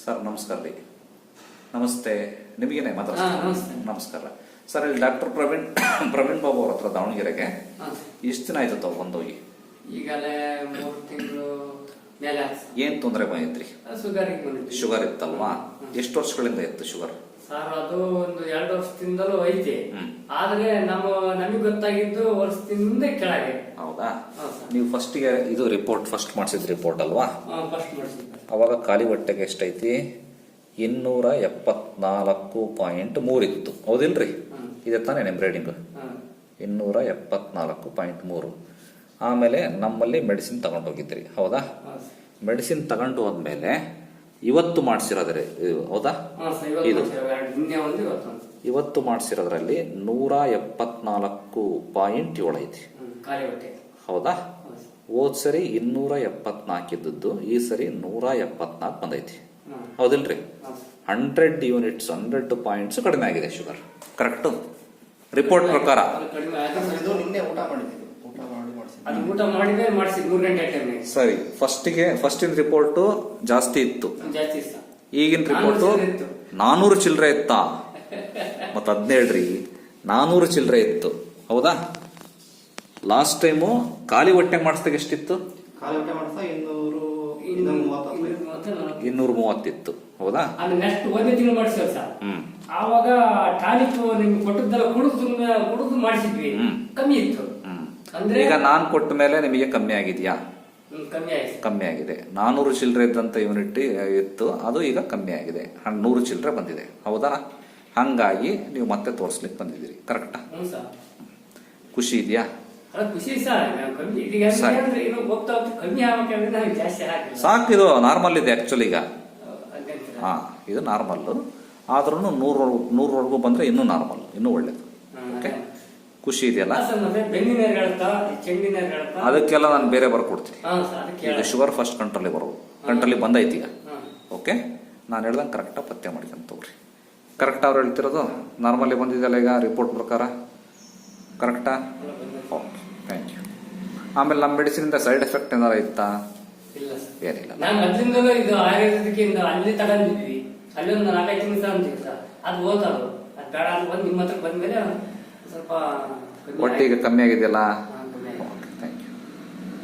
Sir ನಮಸ್ಕಾರ ರೀ. ನಮಸ್ತೆ, ನಿಮಗೇನೆ ನಮಸ್ತೆ. ನಮಸ್ಕಾರ ಸರ್. ಇಲ್ಲಿ ಡಾಕ್ಟರ್ ಪ್ರವೀಣ್ ಬಾಬು ಅವ್ರ ಹತ್ರ ದಾವಣಗೆರೆಗೆ ಎಷ್ಟು ದಿನ ಆಯ್ತು ತಾವು ಬಂದೋಗಿ? ಈಗಲೇ 3 ತಿಂಗಳು ಮೇಲೆ. ಏನ್ ತೊಂದರೆ ಬಂದಿದ್ರಿ? ಶುಗರ್ ಇತ್ತಲ್ವಾ? ಎಷ್ಟು ವರ್ಷಗಳಿಂದ ಇತ್ತು ಶುಗರ್? ಸರ್ ಅದು ಒಂದು 2 ವರ್ಷದಿಂದಲೂ ಐತೆ. ಆದ್ರೆ ನಮಗೆ ಗೊತ್ತಾಗಿದ್ದು ವರ್ಷದಿಂದ ಕೆಳಗೆ. ಹೌದಾ? ನೀವು ಫಸ್ಟ್ಗೆ ಇದು ಫಸ್ಟ್ ಮಾಡಿಸಿದ ರಿಪೋರ್ಟ್ ಅಲ್ವಾ? ಫಸ್ಟ್ ಮಾಡಿಸಿದ್ದೆ. ಅವಾಗ ಖಾಲಿ ಹೊಟ್ಟೆಗೆ ಎಷ್ಟೈತಿ? 274.3 ಇತ್ತು, ಹೌದಿಲ್ರಿ? ಇದೆ ತಾನೇ ನಿಮ್ ರೇಟಿಂಗ್? 274.3. ಆಮೇಲೆ ನಮ್ಮಲ್ಲಿ ಮೆಡಿಸಿನ್ ತಗೊಂಡು ಹೋಗಿದ್ರಿ, ಹೌದಾ? ಮೆಡಿಸಿನ್ ತಗೊಂಡು ಹೋದ್ಮೇಲೆ ಇವತ್ತು ಮಾಡಿಸಿರೋದ್ರಿ, ಹೌದಾ? ಇವತ್ತು ಮಾಡಿಸಿರೋದ್ರಲ್ಲಿ 174.7 ಐತಿ, ಹೌದಾ? ಹೋದ್ ಸರಿ 274 ಇದ್ದದ್ದು ಈ ಸರಿ 174 ಬಂದೈತಿ, ಹೌದಿಲ್ರಿ? 100 ಯೂನಿಟ್ಸ್ 100 ಪಾಯಿಂಟ್ಸ್ ಕಡಿಮೆ ಆಗಿದೆ ಶುಗರ್. ಕರೆಕ್ಟ್ ರಿಪೋರ್ಟ್ ಪ್ರಕಾರ. ಸರಿ, ಫಸ್ಟಿನ ರಿಪೋರ್ಟ್ ಜಾಸ್ತಿ ಇತ್ತು, ಈಗಿನ ರಿಪೋರ್ಟ್ 400 ಚಿಲ್ಲರೆ ಇತ್ತಾ? ಮತ್ತ 17 400 ಚಿಲ್ಲರೆ ಇತ್ತು, ಹೌದಾ? ಲಾಸ್ಟ್ ಟೈಮು ಖಾಲಿ ಹೊಟ್ಟೆ ಮಾಡಿಸಿದಾಗ ಎಷ್ಟಿತ್ತು? 230 ಇತ್ತು, ಹೌದಾ? ಆವಾಗ ಟಾನಿಕ್ ನಿಮ್ಗೆ ಕೊಟ್ಟದ್ದೆಲ್ಲ ಕುಡಿದು ಮಾಡಿಸಿದ್ವಿ, ಕಮ್ಮಿ ಇತ್ತು. ಈಗ ನಾನ್ ಕೊಟ್ಟ ಮೇಲೆ ನಿಮಗೆ ಕಮ್ಮಿ ಆಗಿದ್ಯಾ? ಕಮ್ಮಿ ಆಗಿದೆ. 400 ಚಿಲ್ಲರೆ ಇದ್ದಂತ ಯೂನಿಟ್ ಇತ್ತು, ಅದು ಈಗ ಕಮ್ಮಿ ಆಗಿದೆ, 100 ಚಿಲ್ಲರೆ ಬಂದಿದೆ, ಹೌದಾ? ಹಂಗಾಗಿ ನೀವು ಮತ್ತೆ ತೋರಿಸ್ಲಿಕ್ಕೆ ಬಂದಿದ್ದೀರಿ, ಕರೆಕ್ಟಾ? ಖುಷಿ ಇದೆಯಾ? ಸಾಕು, ಇದು ನಾರ್ಮಲ್ ಇದೆ ಆಕ್ಚುಲಿ. ಈಗ ಇದು ನಾರ್ಮಲ್, ಆದ್ರೂ 100 ಬಂದ್ರೆ ಇನ್ನೂ ನಾರ್ಮಲ್, ಇನ್ನೂ ಒಳ್ಳೇದು. ಓಕೆ, ಖುಷಿ ಇದೆಯಲ್ಲ? ಅದಕ್ಕೆಲ್ಲ ನಾನು ಬೇರೆ ಬರ್ಕೊಡ್ತೀನಿ. ಈಗ ಶುಗರ್ ಫಸ್ಟ್ ಕಂಟ್ರೋಲಿ ಬಂದೈತಿ ಈಗ. ಓಕೆ, ನಾನು ಹೇಳ್ದಂಗೆ ಕರೆಕ್ಟಾಗಿ ಪತ್ತೆ ಮಾಡ್ಕೊಂತ ತಗೋರಿ. ಕರೆಕ್ಟ್ ಅವ್ರು ಹೇಳ್ತಿರೋದು ನಾರ್ಮಲಿ ಬಂದಿದೆಯಲ್ಲ ಈಗ ರಿಪೋರ್ಟ್ ಪ್ರಕಾರ? ಕರೆಕ್ಟಾ? Okay, thank you. ಆಮೇಲೆ ನಮ್ಮ ಮೆಡಿಸಿನಿಂದ ಸೈಡ್ ಎಫೆಕ್ಟ್ ಏನಾರ ಇತ್ತಾ? ಏನಿಲ್ಲ. ಅಲ್ಲಿ ತಗೊಂಡಿದ್ವಿ, ಅಲ್ಲಿ ಒಂದು 4-5 ತಿಂಗಳು ತಗೊಂಡಿದ್ವಿ ಸರ್. ಅದು ಓದೋದು ಅದು ಬೇಡ ಅಂತ ಬಂದು ನಿಮ್ಮ ಹತ್ರ ಬಂದ್ಮೇಲೆ ಸ್ವಲ್ಪ ಒಟ್ಟಿಗೆ ಕಮ್ಮಿ ಆಗಿದೆಯಲ್ಲ?